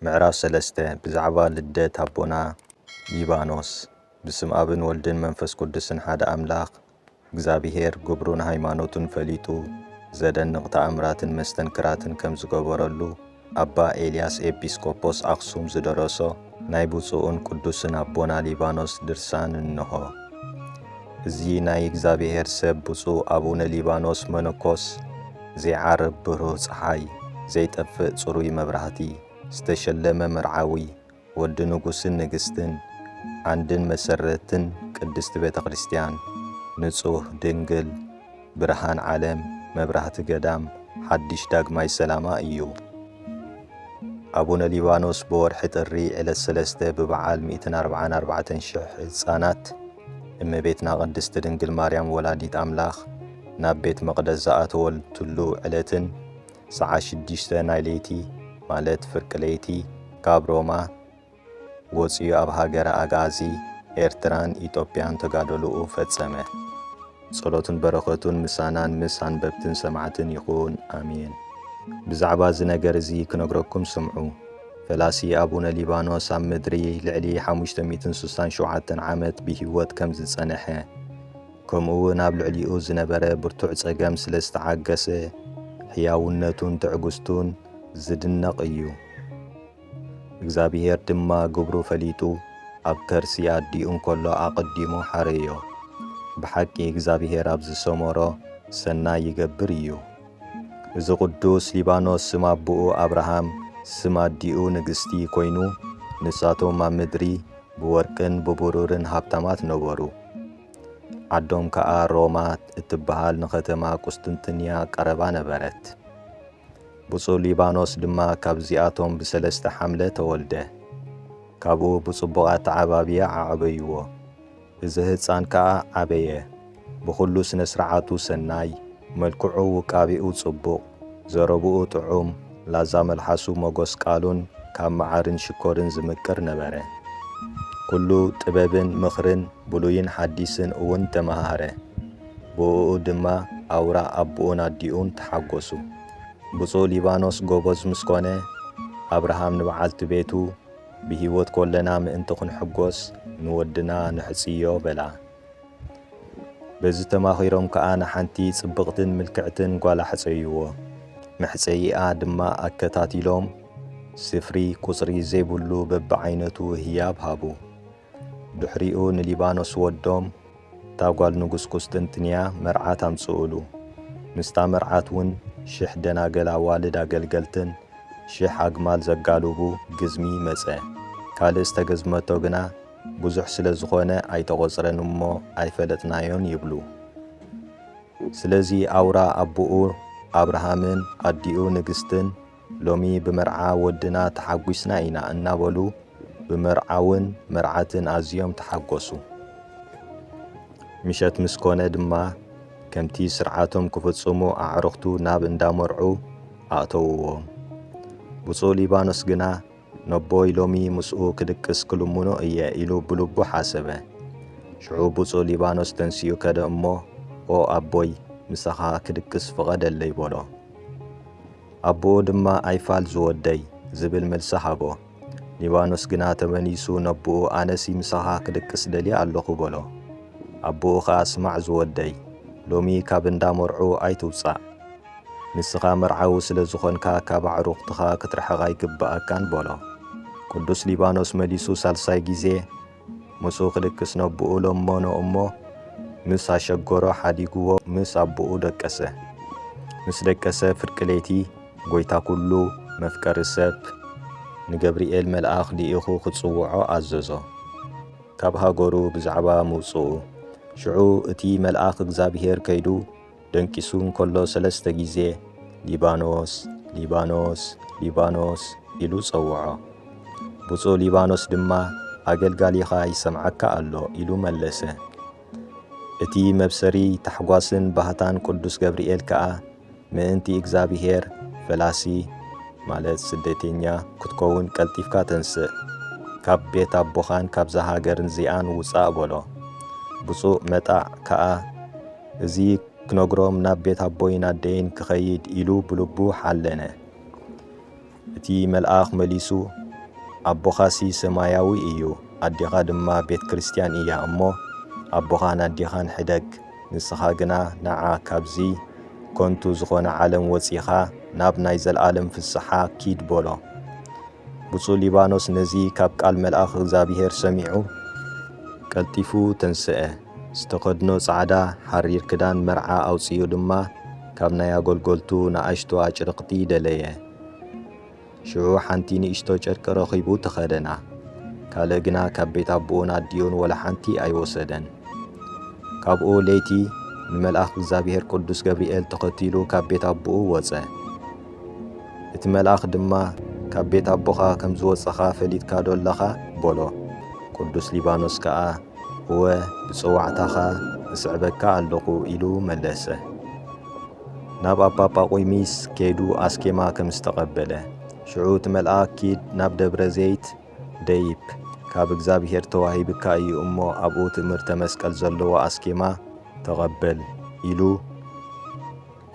ምዕራፍ 3 ብዛዕባ ልደት አቦና ሊባኖስ። ብስም አብን ወልድን መንፈስ ቅዱስን ሓደ አምላኽ እግዚአብሔር ግብሩን ሃይማኖቱን ፈሊጡ ዘደንቕ ተአምራትን መስተንክራትን ከም ዝገበረሉ አባ ኤልያስ ኤጲስቆጶስ አክሱም ዝደረሶ ናይ ብፁዕን ቅዱስን አቦና ሊባኖስ ድርሳን እንሆ። እዚ ናይ እግዚአብሔር ሰብ ብፁዕ አቡነ ሊባኖስ መነኮስ ዘይዓርብ ብሩህ ፀሓይ ዘይጠፍእ ጽሩይ መብራህቲ ዝተሸለመ መርዓዊ ወዲ ንጉስን ንግስትን አንድን መሰረትን ቅድስት ቤተ ክርስቲያን ንጹህ ድንግል ብርሃን ዓለም መብራህቲ ገዳም ሓድሽ ዳግማይ ሰላማ እዩ። አቡነ ሊባኖስ በወርሒ ጥሪ ዕለት 3 ብበዓል 144,000 ህፃናት እመቤትና ቅድስት ድንግል ማርያም ወላዲት አምላኽ ናብ ቤት መቅደስ ዝኣተወልትሉ ዕለትን ሰዓት 6 ናይ ለይቲ ማለት ፍርቂ ለይቲ ካብ ሮማ ወፂኡ ኣብ ሃገረ አጋዚ ኤርትራን ኢትዮጵያን ተጋደልኡ ፈጸመ። ጸሎትን በረኸቱን ምሳናን ምስ አንበብትን ሰማዕትን ይኹን አሜን። ብዛዕባ እዚ ነገር እዚ ክነግረኩም ስምዑ። ፈላሲ አቡነ ሊባኖስ ኣብ ምድሪ ልዕሊ 567 ዓመት ብህይወት ከም ዝጸንሐ ከምኡውን ኣብ ልዕሊኡ ዝነበረ ብርቱዕ ጸገም ስለ ዝተዓገሰ ሕያውነቱን ትዕግስቱን ዝድነቕ እዩ። እግዚአብሔር ድማ ግብሩ ፈሊጡ ኣብ ከርሲ ኣዲኡ እንከሎ ኣቐዲሙ ሓረዮ። ብሓቂ እግዚአብሔር ኣብ ዝሰመሮ ሰናይ ይገብር እዩ። እዚ ቅዱስ ሊባኖስ ስም ኣቦኡ አብርሃም ስም ኣዲኡ ንግስቲ ኮይኑ ንሳቶም ኣብ ምድሪ ብወርቅን ብብሩርን ሃብታማት ነበሩ። ዓዶም ከዓ ሮማ እትበሃል ንከተማ ቁስጥንጥንያ ቀረባ ነበረት። ብፁዕ ሊባኖስ ድማ ካብዚኣቶም ብ3 ሓምለ ተወልደ። ካብኡ ብጽቡቓት ዓባብያ ዓዕበይዎ። እዚ ህፃን ከዓ ዓበየ። ብኹሉ ስነ ስርዓቱ ሰናይ፣ መልክዑ ውቃቢኡ ጽቡቕ፣ ዘረብኡ ጥዑም፣ ላዛ መልሓሱ መጎስ ቃሉን ካብ መዓርን ሽኮርን ዝምቅር ነበረ። ኩሉ ጥበብን ምኽርን ብሉይን ሓዲስን እውን ተመሃረ። ብኡኡ ድማ ኣውራ ኣቦኡን ኣዲኡን ተሓጐሱ። ብፁዕ ሊባኖስ ጎበዝ ምስ ኮነ አብርሃም ንበዓልቲ ቤቱ ብህይወት ኮለና ምእንቲ ክንሕጐስ ንወድና ንሕጽዮ በላ። በዚ ተማኺሮም ከዓ ንሓንቲ ጽብቕትን ምልክዕትን ጓል ኣሕፀይዎ። መሕፀይኣ ድማ ኣከታቲሎም ስፍሪ ቁጽሪ ዘይብሉ በብዓይነቱ ህያብ ሃቡ። ድሕሪኡ ንሊባኖስ ወዶም እታ ጓል ንጉስ ቁስጥንጥንያ መርዓት ኣምጽኡሉ። ምስታ መርዓት እውን 1000 ደናገል ኣዋልድ ኣገልገልትን 1000 ኣግማል ዘጋልቡ ግዝሚ መጸ። ካልእ ዝተገዝመቶ ግና ብዙሕ ስለ ዝኾነ ኣይተቖጽረን እሞ ኣይፈለጥናዮን ይብሉ። ስለዚ ኣውራ ኣቦኡ አብርሃምን ኣዲኡ ንግስትን ሎሚ ብመርዓ ወድና ተሓጒስና ኢና እናበሉ ብመርዓውን መርዓትን ኣዝዮም ተሓጐሱ። ምሸት ምስ ኮነ ድማ ከምቲ ስርዓቶም ክፍጽሙ ኣዕርኽቱ ናብ እንዳመርዑ ኣእተውዎም። ብፁዕ ሊባኖስ ግና ነቦይ ሎሚ ምስኡ ክድቅስ ክልሙኖ እየ ኢሉ ብልቡ ሓሰበ። ሽዑ ብፁዕ ሊባኖስ ተንሲኡ ከደ እሞ ኦ ኣቦይ ምሳኻ ክድቅስ ፍቐደለይ በሎ። ኣቦኡ ድማ ኣይፋል ዝወደይ ዝብል መልሲ ሃቦ። ሊባኖስ ግና ተመኒሱ ነቦኡ ኣነሲ ምሳኻ ክድቅስ ደልየ ኣለኹ በሎ። ኣቦኡ ኸዓ ስማዕ ዝወደይ ሎሚ ካብ እንዳመርዑ ኣይትውፃእ፣ ንስኻ መርዓዊ ስለ ዝኾንካ ካብ ኣዕሩኽትኻ ክትረሕቕ ኣይግብኣካን በሎ። ቅዱስ ሊባኖስ መሊሱ ሳልሳይ ጊዜ ምስኡ ክድቅስ ነቦኡ ለሞኖ እሞ ምስ ኣሸገሮ ሓዲግዎ ምስ ኣቦኡ ደቀሰ። ምስ ደቀሰ ፍርቂ ለይቲ ጐይታ ኩሉ መፍቀሪ ሰብ ንገብርኤል መልኣኽ ልኢኹ ክጽውዖ ኣዘዞ ካብ ሃገሩ ብዛዕባ ምውፅኡ። ሽዑ እቲ መልኣኽ እግዚአብሔር ከይዱ ደንቂሱ እንከሎ 3 ጊዜ ሊባኖስ ሊባኖስ ሊባኖስ ኢሉ ጸውዖ። ብፁዕ ሊባኖስ ድማ ኣገልጋሊኻ ይሰምዓካ ኣሎ ኢሉ መለሰ። እቲ መብሰሪ ታሕጓስን ባህታን ቅዱስ ገብርኤል ከዓ ምእንቲ እግዚአብሔር ፈላሲ ማለት ስደተኛ ክትከውን ቀልጢፍካ ተንስእ፣ ካብ ቤት ኣቦኻን ካብዛ ሃገርን እዚኣን ውፃእ በሎ። ብፁዕ መጣዕ ከዓ እዚ ክነግሮም ናብ ቤት ኣቦይን ኣደይን ክኸይድ ኢሉ ብልቡ ሓለነ። እቲ መልአኽ መሊሱ ኣቦኻሲ ሰማያዊ እዩ ኣዴኻ ድማ ቤተ ክርስቲያን እያ እሞ ኣቦኻን ኣዴኻን ሕደግ ንስኻ ግና ንዓ ካብዚ ኮንቱ ዝኾነ ዓለም ወፂኻ ናብ ናይ ዘለዓለም ፍስሓ ኪድ በሎ። ብፁዕ ሊባኖስ ነዚ ካብ ቃል መልኣኽ እግዚኣብሔር ሰሚዑ ቀልጢፉ ተንስአ። ዝተኸድኖ ጻዕዳ ሓሪር ክዳን መርዓ ኣውፅኡ ድማ ካብ ናይ ኣገልገልቱ ንኣሽቶ ኣጭርቕቲ ደለየ። ሽዑ ሓንቲ ንእሽቶ ጨርቂ ረኺቡ ተኸደና። ካልእ ግና ካብ ቤት ኣቦኡን ኣዲኡን ወላ ሓንቲ ኣይወሰደን። ካብኡ ለይቲ ንመልኣኽ እግዚኣብሔር ቅዱስ ገብርኤል ተኸቲሉ ካብ ቤት ኣቦኡ ወፀ። እቲ መልኣኽ ድማ ካብ ቤት ኣቦኻ ከም ዝወፀኻ ፈሊጥካ ዶለኻ በሎ። ቅዱስ ሊባኖስ ከዓ እወ ብፅዋዕታኻ እስዕበካ ኣለኹ ኢሉ መለሰ። ናብ ኣባ ጳቁሚስ ከይዱ ኣስኬማ ከም ዝተቐበለ ሽዑ እቲ መልኣክ ኪድ ናብ ደብረ ዘይት ደይብ ካብ እግዚኣብሔር ተዋሂብካ እዩ እሞ ኣብኡ ትምህርተ መስቀል ዘለዎ ኣስኬማ ተቐበል ኢሉ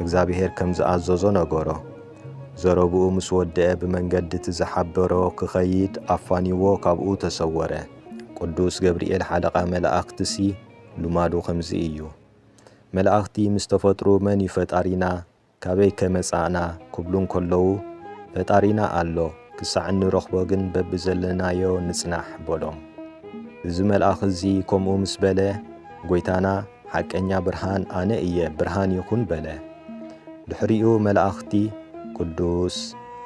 እግዚኣብሔር ከም ዝኣዘዞ ነገሮ። ዘረብኡ ምስ ወድአ ብመንገዲ እቲ ዝሓበሮ ክኸይድ ኣፋኒዎ ካብኡ ተሰወረ። ቅዱስ ገብርኤል ሓለቓ መላእኽትሲ ልማዱ ከምዚ እዩ። መላእኽቲ ምስ ተፈጥሩ መን እዩ ፈጣሪና ካበይ ከመጻእና ክብሉ እንከለዉ ፈጣሪና ኣሎ ክሳዕ እንረኽቦ ግን በብዘለናዮ ንጽናሕ በሎም። እዚ መልኣኽ እዚ ከምኡ ምስ በለ ጐይታና ሓቀኛ ብርሃን ኣነ እየ ብርሃን ይኹን በለ። ድሕሪኡ መላእኽቲ ቅዱስ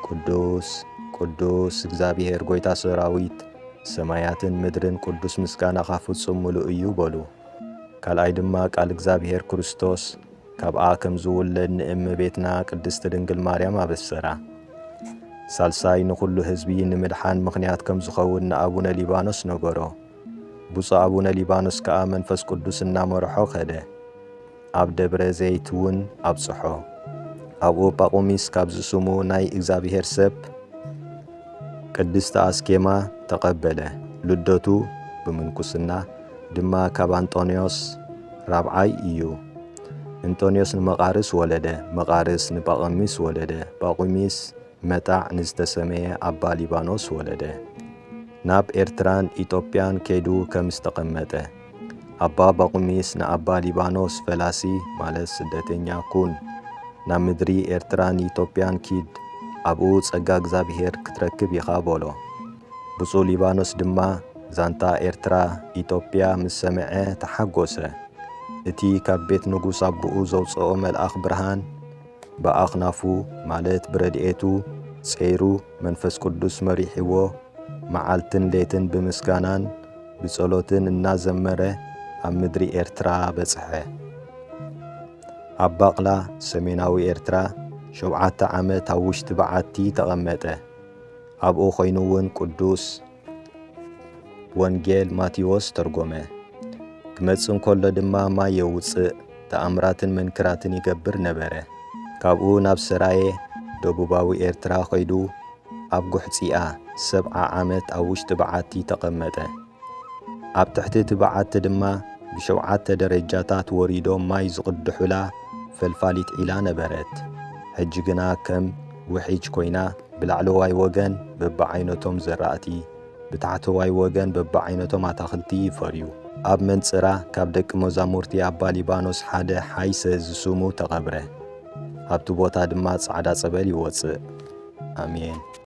ቅዱስ ቅዱስ እግዚኣብሔር ጐይታ ሰራዊት ሰማያትን ምድርን ቅዱስ ምስጋናኻ ፍጹም ምሉእ እዩ በሉ። ካልኣይ ድማ ቃል እግዚኣብሔር ክርስቶስ ካብኣ ከም ዝውለድ ንእመቤትና ቅድስቲ ድንግል ማርያም ኣበሰራ። ሳልሳይ ንኹሉ ህዝቢ ንምድሓን ምኽንያት ከም ዝኸውን ንኣቡነ ሊባኖስ ነገሮ። ብፁዕ ኣቡነ ሊባኖስ ከዓ መንፈስ ቅዱስ እናመርሖ ኸደ። ኣብ ደብረ ዘይት እውን ኣብጽሖ። ኣብኡ ጳቁሚስ ካብ ዝስሙ ናይ እግዚኣብሔር ሰብ ቅድስቲ ኣስኬማ ተቐበለ። ልደቱ ብምንኩስና ድማ ካብ አንጦንዮስ ራብዓይ እዩ። አንጦንዮስ ንመቓርስ ወለደ፣ መቓርስ ንጳቁሚስ ወለደ፣ ጳቁሚስ መጣዕ ንዝተሰመየ ኣባ ሊባኖስ ወለደ። ናብ ኤርትራን ኢትዮጵያን ከይዱ ከም ዝተቐመጠ ኣባ ጳቁሚስ ንኣባ ሊባኖስ ፈላሲ ማለት ስደተኛ ኩን ናብ ምድሪ ኤርትራን ኢትዮጵያን ኪድ ኣብኡ ጸጋ እግዚኣብሔር ክትረክብ ኢኻ በሎ። ብፁዕ ሊባኖስ ድማ ዛንታ ኤርትራ ኢትዮጵያ ምስ ሰምዐ ተሓጐሰ። እቲ ካብ ቤት ንጉሥ ኣቦኡ ዘውፅኦ መልኣኽ ብርሃን ብኣኽናፉ ማለት ብረድኤቱ ጸይሩ መንፈስ ቅዱስ መሪሕዎ መዓልትን ሌትን ብምስጋናን ብጸሎትን እናዘመረ ኣብ ምድሪ ኤርትራ በጽሐ። ኣብ ባቕላ ሰሜናዊ ኤርትራ 7 ዓመት ኣብ ውሽጢ በዓቲ ተቐመጠ። ኣብኡ ኾይኑውን ቅዱስ ወንጌል ማቴዎስ ተርጎመ። ክመጽእ እንከሎ ድማ ማይ የውፅእ ተኣምራትን መንክራትን ይገብር ነበረ። ካብኡ ናብ ሰራየ ደቡባዊ ኤርትራ ኸይዱ ኣብ ጉሕፂኣ 70 ዓመት ኣብ ውሽጢ በዓቲ ተቐመጠ። ኣብ ትሕቲ እቲ በዓቲ ድማ ብ7 ደረጃታት ወሪዶም ማይ ዝቕድሑላ ፈልፋሊት ዒላ ነበረት። ሕጂ ግና ከም ውሒጅ ኮይና ብላዕለዋይ ወገን በብዓይነቶም ዘራእቲ ብታሕተዋይ ወገን በብዓይነቶም ኣታኽልቲ ይፈርዩ። ኣብ መንጽራ ካብ ደቂ መዛሙርቲ ኣባ ሊባኖስ ሓደ ሓይሰ ዝስሙ ተቐብረ። ኣብቲ ቦታ ድማ ጻዕዳ ጸበል ይወፅእ። ኣሜን።